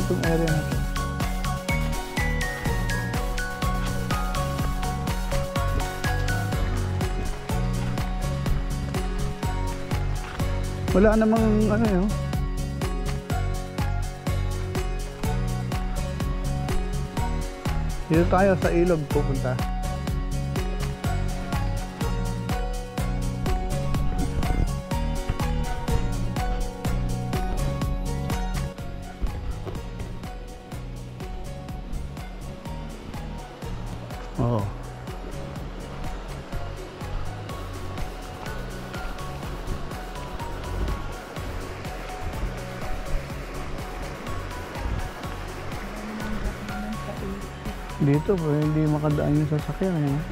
itong area na to. Wala namang ano yun. Dito tayo sa ilog pupunta. Oh. Dito po, hindi makadaan yung sasakyan. Eh.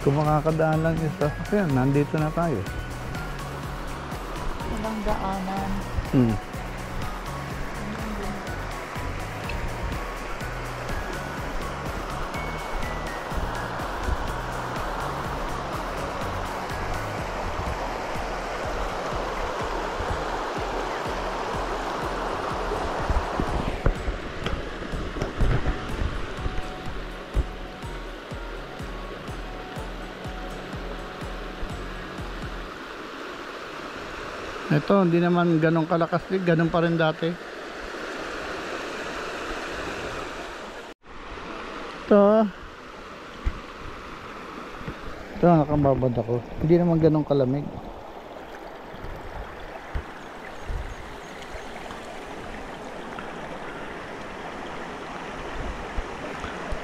Kung makakadaan lang yung sasakyan, nandito na tayo. Walang daanan. Ito, hindi naman ganun kalakas din. Ganun pa rin dati. Ito. Ito, nakababad ako. Hindi naman ganun kalamig.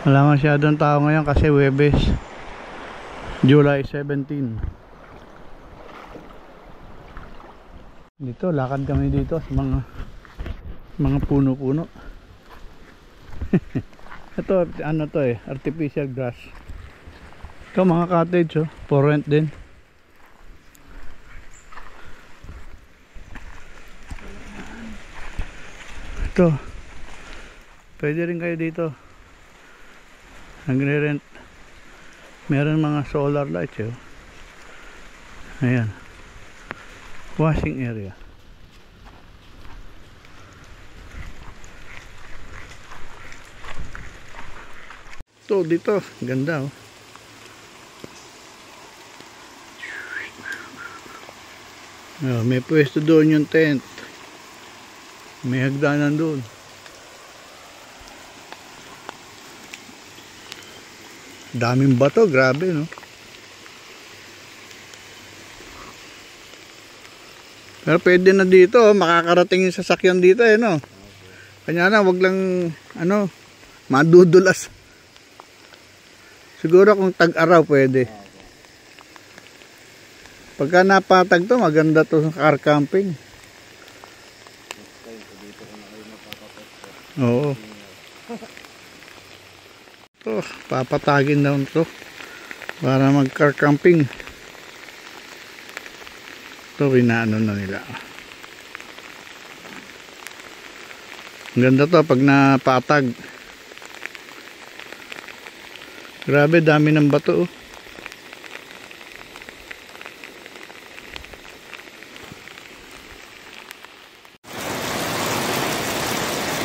Wala masyadong tao ngayon kasi Huwebes, July 17. Dito, lakad kami dito sa mga puno-puno. Ito, ano to eh, artificial grass. Ito, mga cottage oh, for rent din. Ito, pwede rin kayo dito. Nagre-rent. Meron mga solar lights eh. Ayan. Washing area. So dito, ganda oh. Oh, may pwesto doon yung tent. May hagdanan doon. Daming bato, grabe no. Pero pwede na dito, makakarating yung sasakyan dito eh no. Kanya na, wag lang ano, madudulas. Siguro kung tag-araw pwede. Pagka napatag to, maganda to sa car camping. Oo. To, papatagin daw to para mag car camping. Ito, inaano na nila. Ang ganda to pag napatag. Grabe, dami ng bato oh.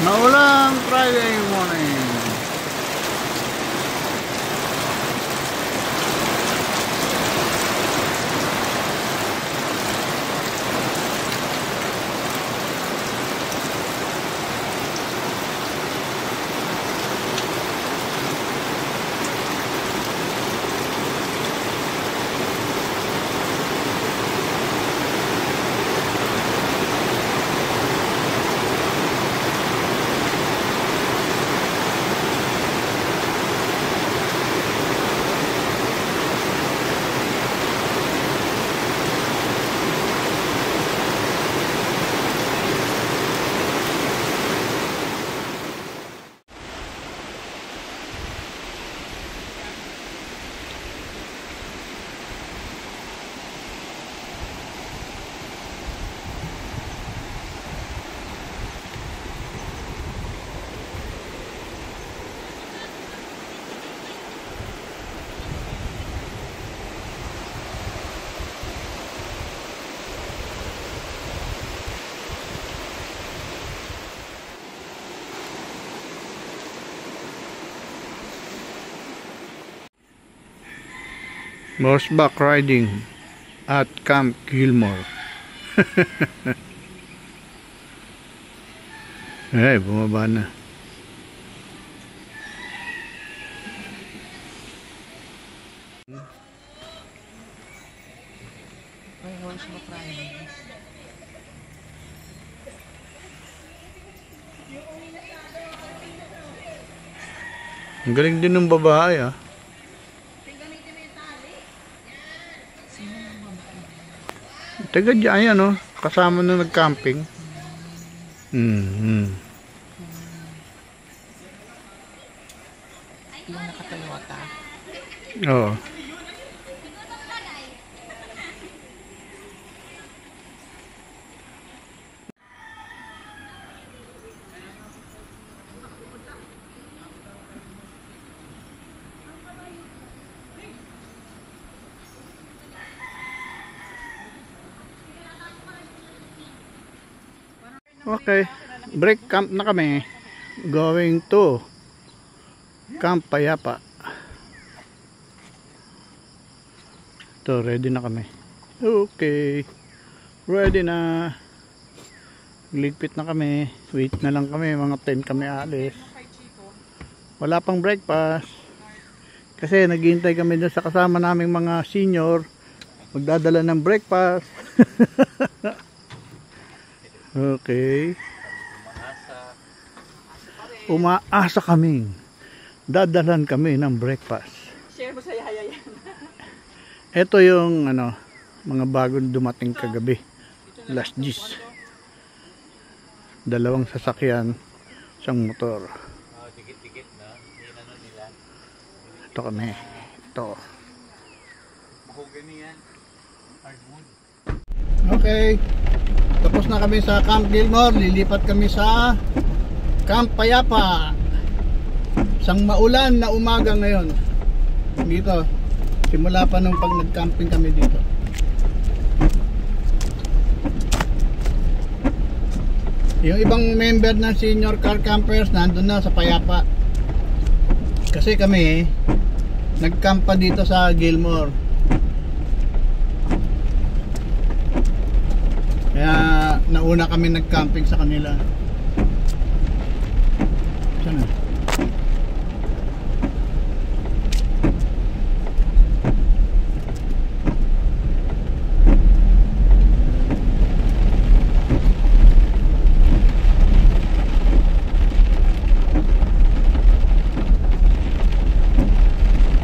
Maulang Friday morning. Horseback riding at Camp Gilmore. Ay, bumaba na. May horseback riding. Ang galing din ng babae ah. Taga dyan yan oh. Kasama na nag-camping. Yung naka-Toyota. Oo. Okay, break camp na kami. Going to Camp Payapa. Ito, ready na kami. Okay, ready na. Ligpit na kami. Wait na lang kami, mga 10 kami alis. Wala pang breakfast kasi naghihintay kami doon sa kasama naming mga senior magdadala ng breakfast. Okay. Umaasa kaming dadalan kami ng breakfast. Share mo sa yaya yan. Ito yung ano, mga bagong dumating kagabi. Last G's. Dalawang sasakyan, isang motor. Dikit-dikit na. Ano nila. Ito kami. Ito. Mahogany yan. Hardwood. Okay. Tapos na kami sa Camp Gilmore, lilipat kami sa Camp Payapa. Isang maulan na umaga ngayon. Dito, simula pa nung pag nag-camping kami dito. Yung ibang member ng senior car campers nandun na sa Payapa. Kasi kami, nag-camp pa dito sa Gilmore. Kaya nauna kami nag-camping sa kanila. Sana.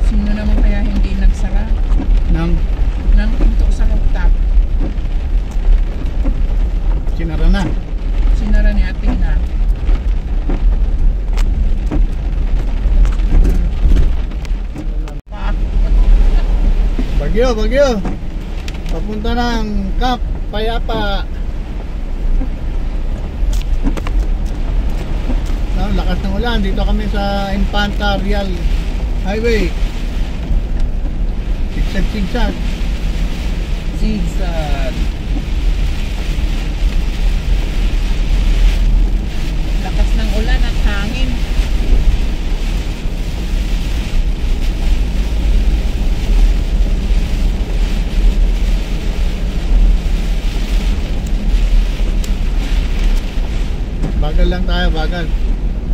Sino naman kaya hindi nagsara Nang ng pinto sa rooftop? sinara na. Sinara ni Athena. Bagyo, bagyo. Papunta ng Camp Payapa. Ang lakas ng ulan. Dito kami sa Infanta Real Highway. Sigsag-sigsag. Zigzag. Lakas ng ulan at hangin. Bagal lang tayo, bagal.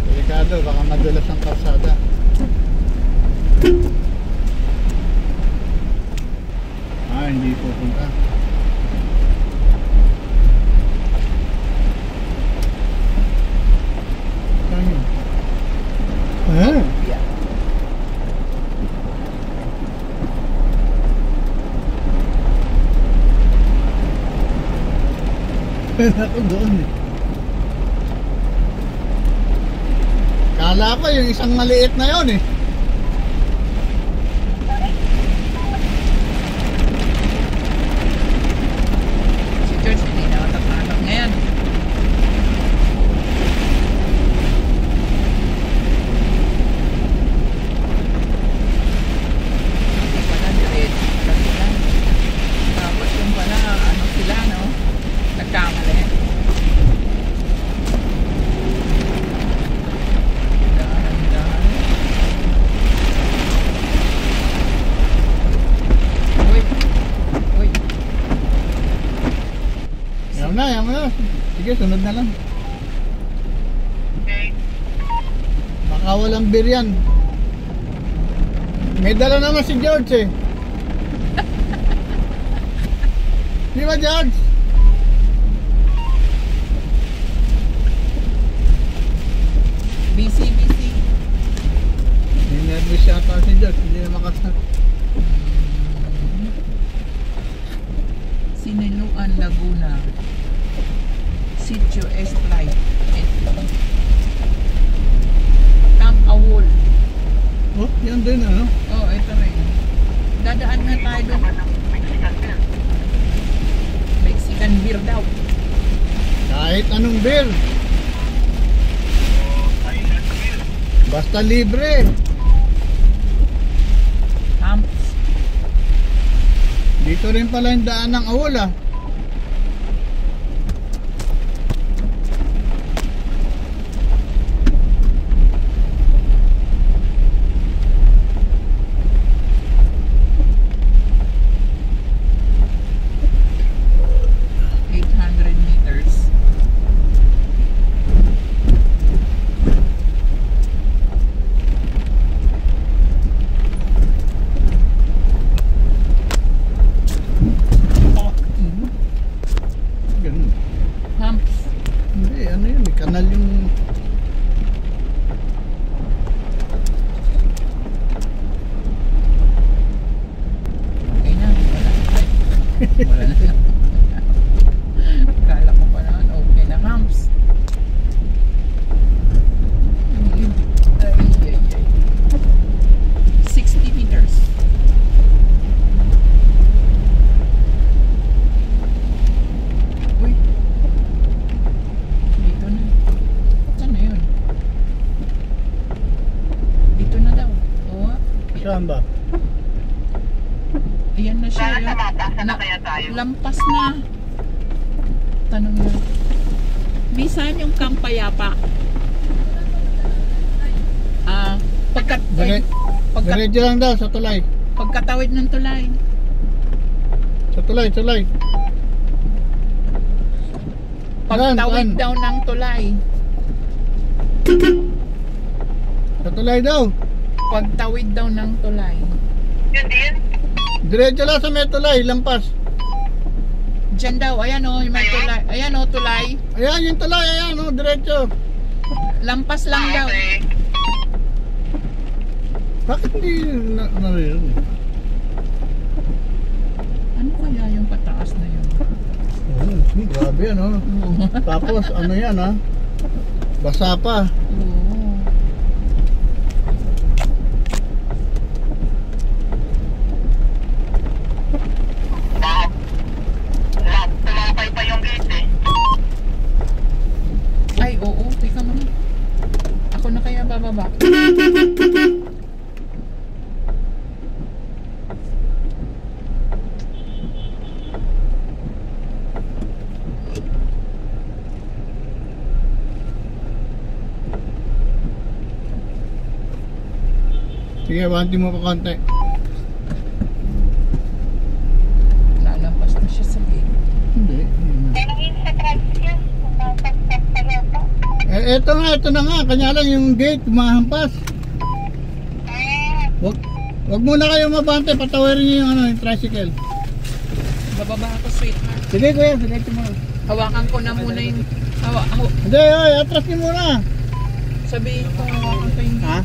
Delikado, baka madulas ang kalsada. Hindi pupunta. Saan yun? Yeah. Ako doon eh. Kala ko yung isang maliit na yun eh. Si George hindi na tatanggap ngayon. Hindi pala diretso pala sila. Tapos yung pala ano sila no? Nagkamali. Dahan-dahan. mo na. Sige, sunod na lang. Okay. Baka walang beer yan. May dala naman si George eh. Di ba, George? Busy. May nervous yata si George. Hindi na makasal. Siniluan, Laguna. Sitio S Flight. Camp Awol. Oh, yan din ano? Oh, ito rin. Dadaan nga tayo doon. Mexican beer daw. Kahit anong beer. Basta libre. Camps. Dito rin pala yung daan ng Awol ah. Ganun. Camps. Hindi, ano yun eh. Kanal yung... Okay na. Wala na. Kala ko pa naman okay na camps. Ay. 60 meters. Uy. Dito na. Saan na yun? Dito na daw. Oo. Saan ba? Ayan na siya. Para sa mapa, saan na kaya tayo? Lampas na. Tanong na. Bisan yung Kampayapa. Diretso lang daw sa tulay. Pagkatawid ng tulay. Sa tulay. Pagtawid Saan? daw ng tulay. Sa tulay daw. Pagtawid daw ng tulay. Yun din. Diretso lang sa may tulay, lampas. Diyan daw, ayan o, may tulay. Ayan o, tulay. Ayan yung tulay, ayan oh, diretso. Lampas lang daw. Okay. Bakit hindi naririnig? Ano kaya yung pataas na yun? Grabe ano. Tapos ano yan ha? Basa pa. Oo. Tumapay pa yung gate eh. Ay, oo. Teka muna. Ako na kaya bababa. Sige, banti mo pa konti. Lalampas na siya sa gate. Hindi. Ito na nga. Kanya lang yung gate, mahampas. Wag muna kayo mabante, patawarin niyo yung ano, yung tricycle. Bababa ako, sweetheart. Sige kuya, sige mo. Hawakan ko na muna yung... Hindi, oy, atras niyo muna. Sabihin ko, hawakan ko yung... Ha?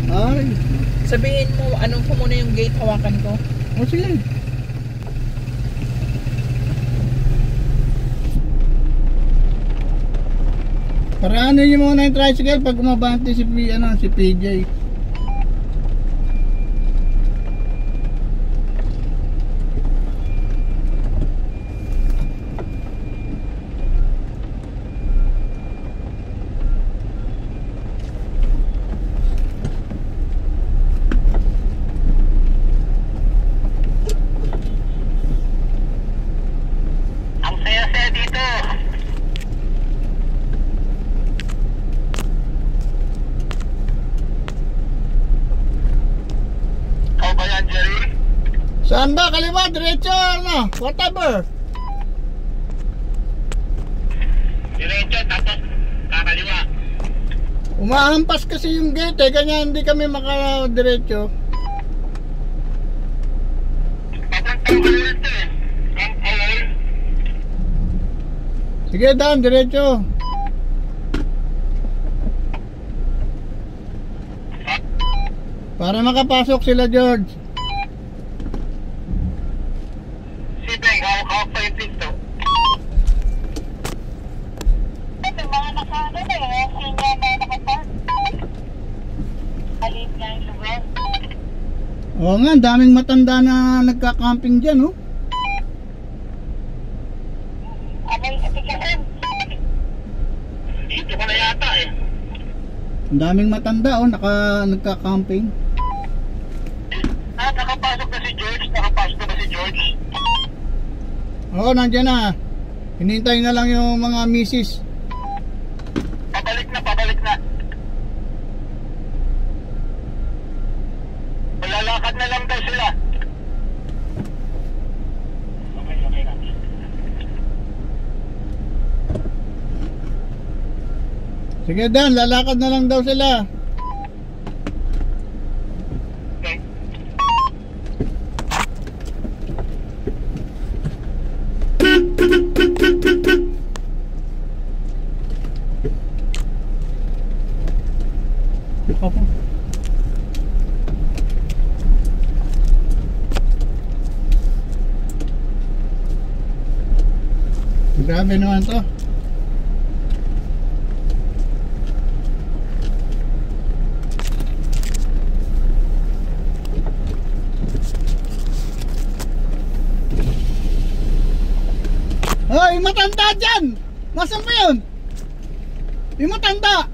Ay, Sabihin mo, anong ko muna yung gate, hawakan ko. o sige. Paraanin niyo muna yung tricycle pag umabante si PJ. Ang saya-saya dito. Ikaw ba yan, Jerry? Saan ba? Kaliwa, diretso, ano? Whatever. Diretso, tapos kakaliwa. Umahampas kasi yung gate eh, kanya hindi kami makadiretso. Papuntang awal to eh. Ang awal. Sige, Dan, diretso. Para makapasok sila, George. Si Beng, hawak pa yung pinto. Ito mga nakaano na eh. Sinya na nakapark. Alit nga yung lugar. Oo nga, daming matanda na nagka-camping dyan, oh. Abay, atikaan. Dito ka na yata eh. Ang daming matanda, oh, nagka-camping. Ah, nakapasok na si George. Nakapasok na si George. Oo, nandiyan na. Hinintay na lang yung mga misis. Pabalik na, pabalik na. Malalakad na lang daw sila. Okay, okay lang. Sige, Dan, lalakad na lang daw sila. Okay. Opo. Grabe naman to. Hoy, matanda dyan! Nasaan ba yun? Yung matanda!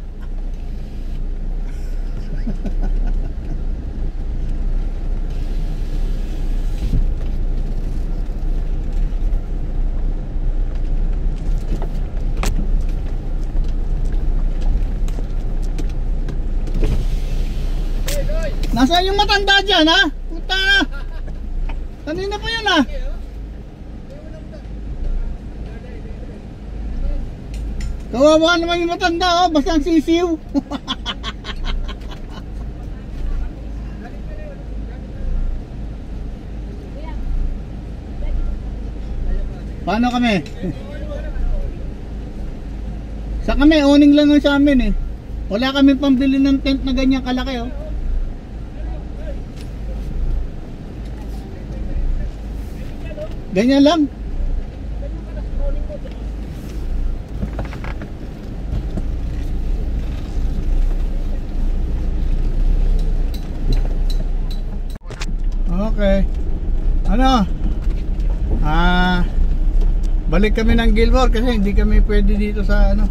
Nasaan yung matanda dyan, ha? Puta na! Kanina pa yun, ha? Kawawa naman yung matanda, oh. Basta ang sisiw. Paano kami? Sa kami, owning lang yung sa amin, eh. Wala kami pambili ng tent na ganyan kalaki, oh. Ganyan lang. Okay. Ano? Balik kami ng Gilmore kasi hindi kami pwede dito sa ano.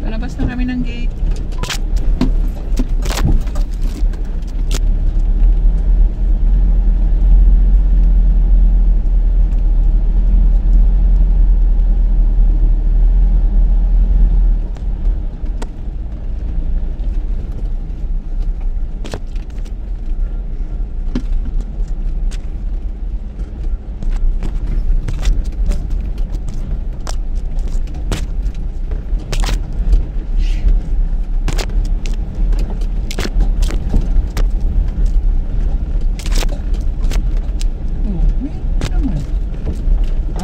Palabas na kami ng gate.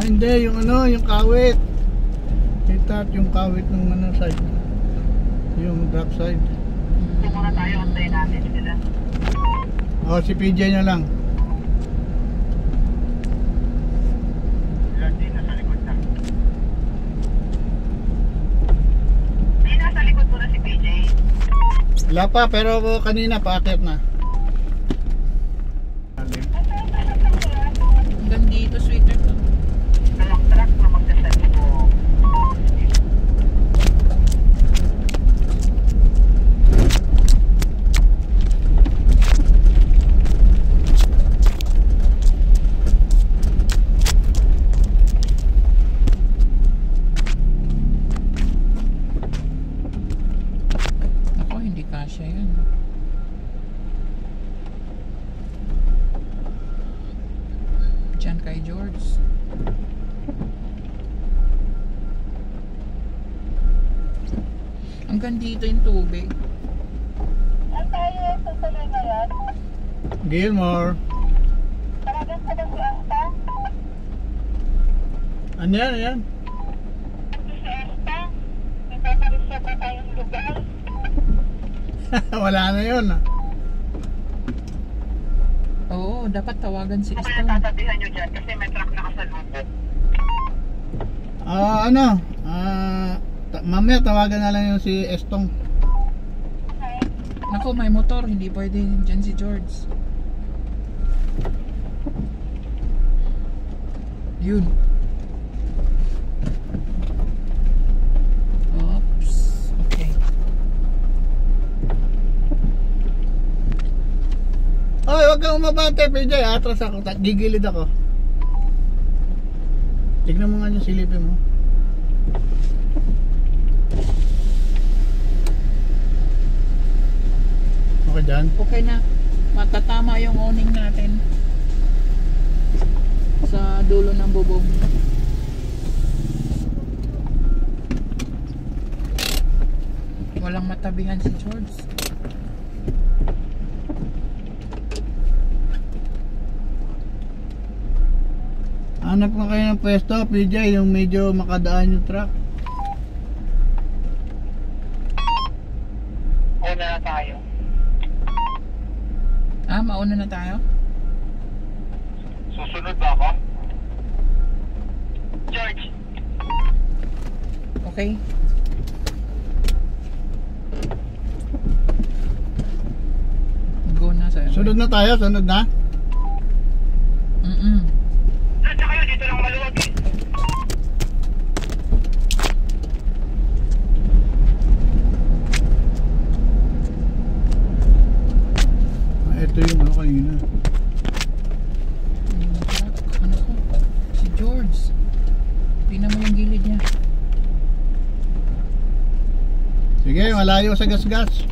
Hindi, yung ano, yung kawit. Kita yung kawit ng ano side. Yung drop side. Ito muna tayo, antayin natin sila. Oh, si PJ na lang. Yan din, nasa likod na. Hindi, nasa likod mo na si PJ. Wala pa, pero kanina paakit na. Hanggang dito, sweeter to. Truck na magsasabi ko. Ako, hindi kasya yun. kay George. Hanggang dito yung tubig. Saan tayo tutuloy ngayon? Gilmore. Talagang sa si Asta? Ano yan? Ano yan? Si Asta? May paparisya ba tayong lugar? Wala na yun. Oo, dapat tawagan si Kaya Esther. tatabihan nyo dyan kasi may truck na kasalubong. Ano? Mamaya tawagan na lang yung si Estong. Naku, may motor. Hindi pwede dyan si George. Yun. Oops. Okay. Oy, wag kang umabante, PJ. Atras ako. Gigilid ako. Tignan mo nga yung silipin mo. Okay dyan. Okay na. Matatama yung awning natin. Sa dulo ng bubong. Walang matabihan si George. Hanap na kayo ng pwesto, PJ, yung medyo makadaan yung truck. Una na tayo. Mauna na tayo? Susunod ba ako? George, Okay. Go na sa'yo. Sunod na tayo, sunod na. saan na kayo? Dito lang maluwag eh. Ito yung ano kanina. Ano ko? Si George. Tingnan mo yung gilid niya. Sige, malayo sa gas-gas.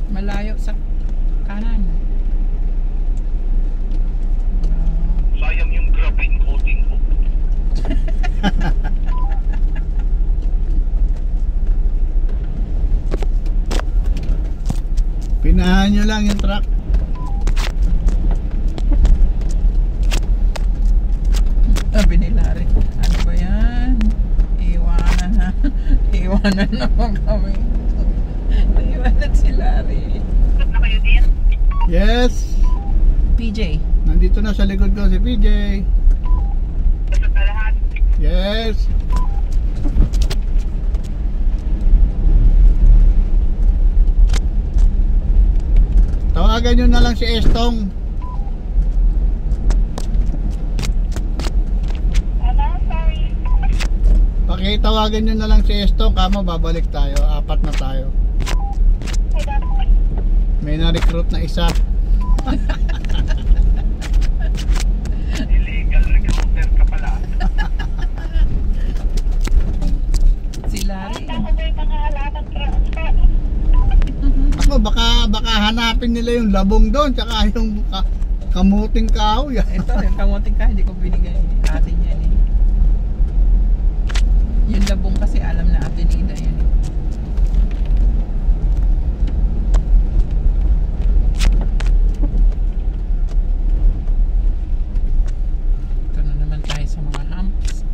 Malayo sa kanan. Sayang yung graphene coating ko. Pinahan nyo lang yung truck. Sabi ni Larry, ano ba yan? Iwanan na. Iwanan naman kami. Iwanan si Larry. Saan na kayo din? Yes. PJ. Nandito na sa likod ko si PJ. Saan na lahat? Yes. Tawagan nyo na lang si Estong. Ano? Sorry. Pakitawagan nyo na lang si Estong. Kamo, babalik tayo. 4 na tayo. May na-recruit na isa. Illegal recruiter ka pala. Si Larry. Ako ba yung mga halaman transfer? Ako, baka hanapin nila yung labong doon. Tsaka yung kamuting kahoy. Ito, yung kamuting ka, hindi ko binigay. Atin yan eh. Yung labong kasi alam na atin Ida yun eh. Ito na naman tayo sa mga humps.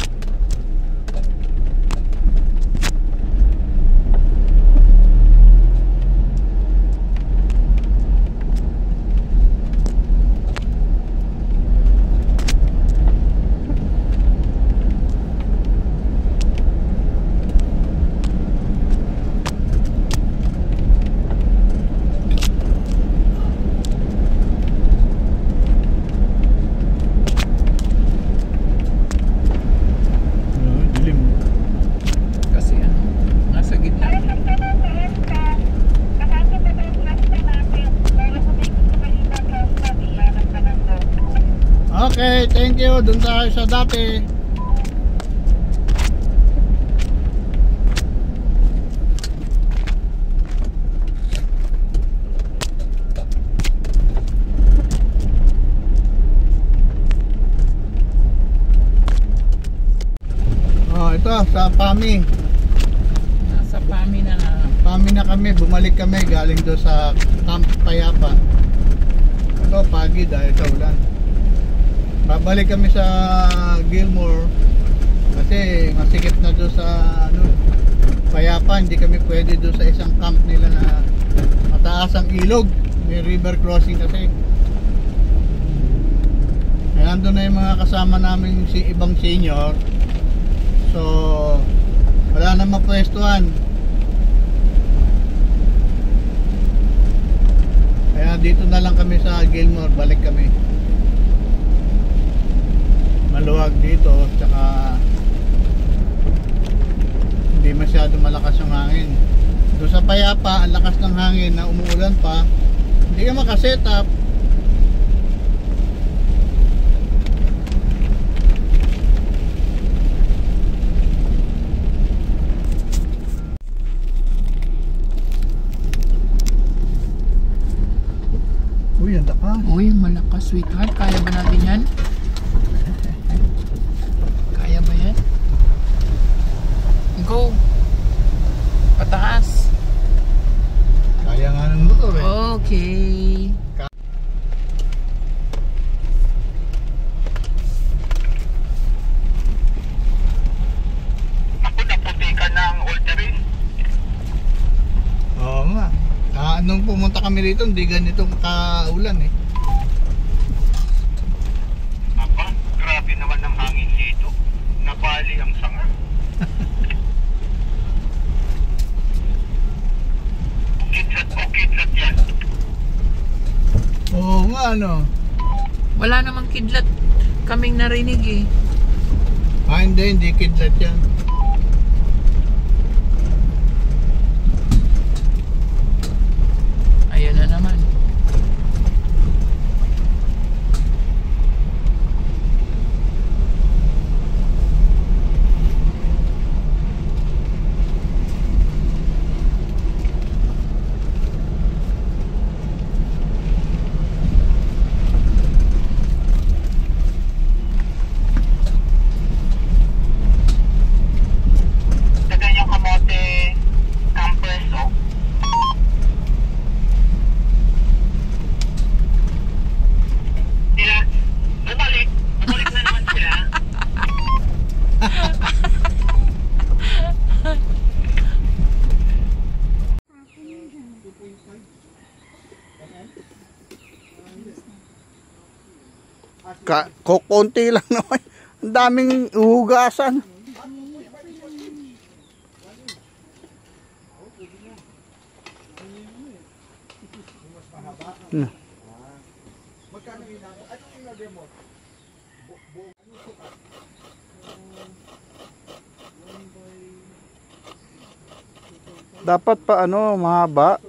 Dilim. Kasi ano, nasa gitna. Okay, thank you. Doon tayo sa dati. sa PAMI. Nasa PAMI na. PAMI na kami, bumalik kami galing doon sa Camp Payapa. Ito, pagi dahil sa ulan. Babalik kami sa Gilmore kasi masikip na doon sa Payapa. Hindi kami pwede doon sa isang camp nila na mataas ang ilog. May river crossing kasi. Kaya nandun na yung mga kasama namin ibang senior. So wala na mapwestuhan. Kaya dito na lang kami sa Gilmore, balik kami. Maluwag dito, tsaka hindi masyado malakas yung hangin. Doon sa Payapa, ang lakas ng hangin na umuulan pa, hindi ka makaset up. Uy, ang lakas. Uy, malakas, sweetheart. Kaya ba natin yan? Kaya ba yan? Go! Pataas! Kaya nga ng motor eh. Okay. Ako naputi ka ng Ulteri. Oo nga. Nung pumunta kami rito, hindi ganitong kaulan eh. Aba, grabe naman ang hangin dito. Nabali ang sanga. Ukit-sat yan. Oo nga, ano. Wala namang kidlat kaming narinig eh. Hindi kidlat yan. Ayan na naman. Dagan yung kamote campers, oh. Sila, bumalik na naman sila. Konti lang naman. Ang daming uhugasan. Dapat pa mahaba.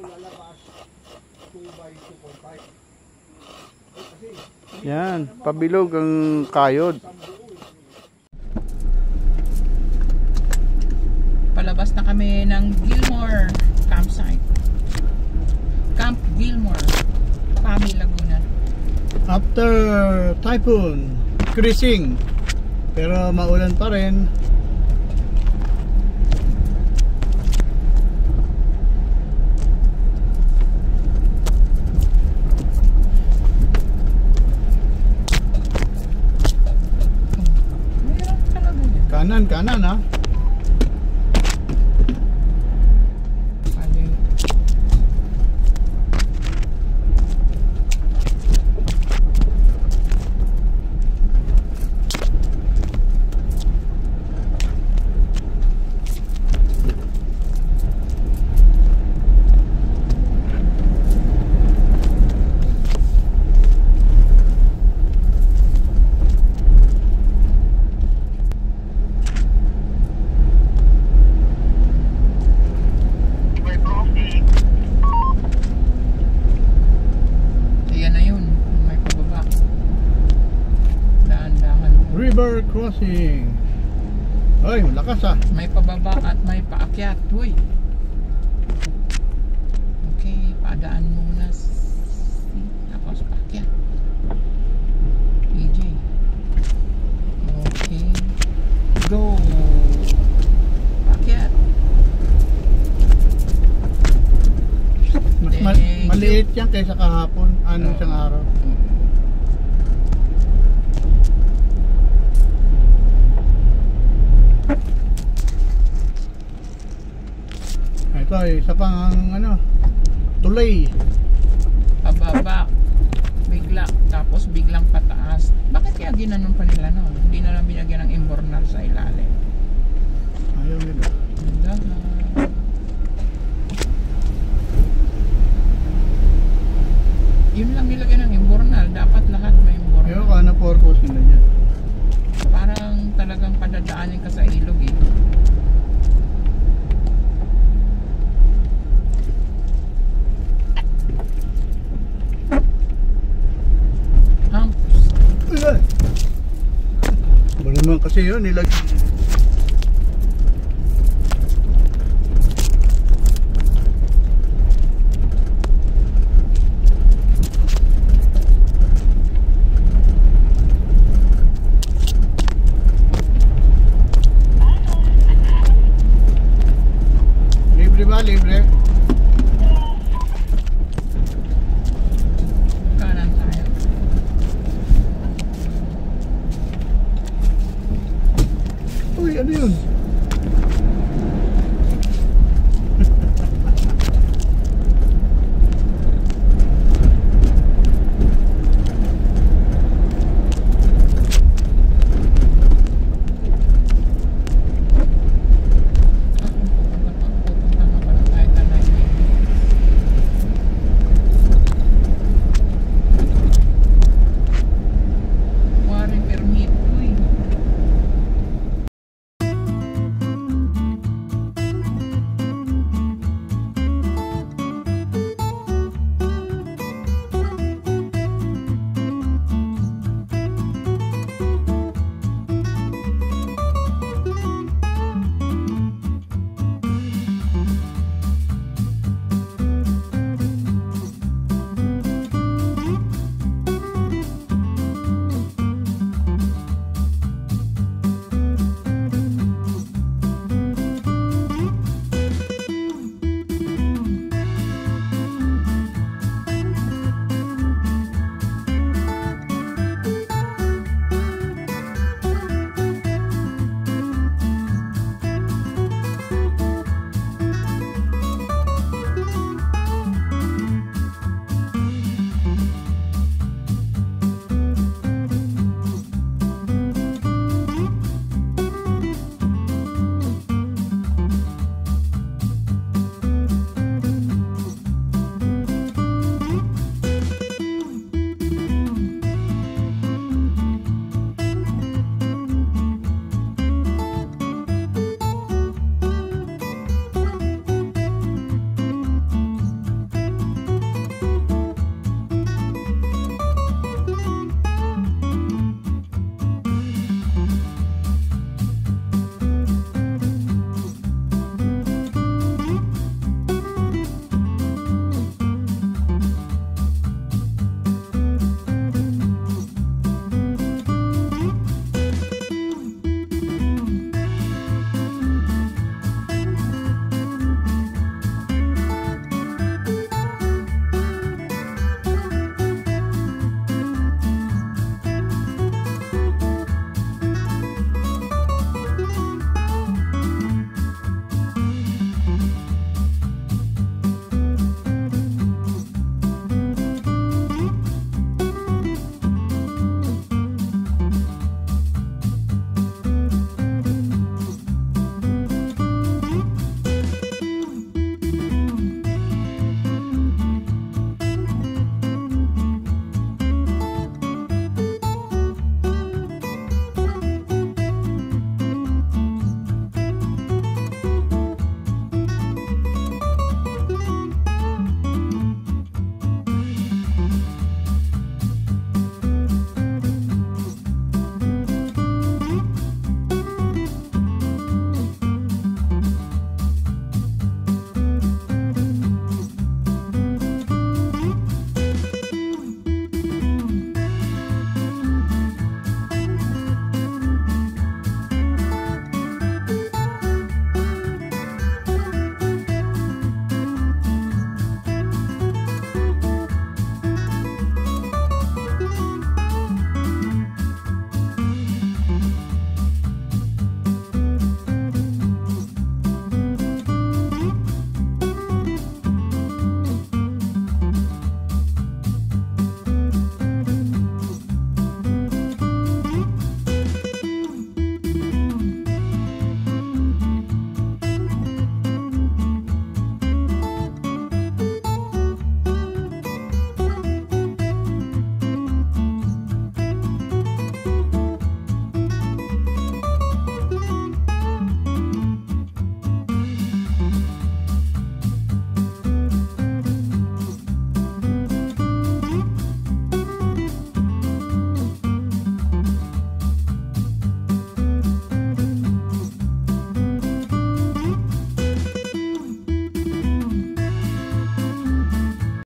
Yan, pabilog ang kayod. Palabas na kami ng Gilmore campsite. Camp Gilmore, PAMI, Laguna. After typhoon, cruising. Pero maulan pa rin. Meron talaga yan. Kanan ha. River crossing. Ay, malakas ah. May pababa at may paakyat. Uy. Okay, padaan muna. Tapos paakyat. EJ. Okay. Go. Maliit yan kaysa kahapon. Ano isang araw. Ito ay isa pang ano, tulay. Pababa, bigla, tapos biglang pataas. Bakit kaya ginanon pa nila no? Hindi na lang binagyan ng imbornal sa ilalim. Ayaw nila. Yun lang nilagyan ng imbornal. Dapat lahat may Ayaw imbornal. ka na purpose nila dyan. Parang talagang padadaanin ka sa ilog eh. Ay! Ba naman kasi yun, nilagyan. Libre ba? Libre? Kanan tayo. Uy, ano yun?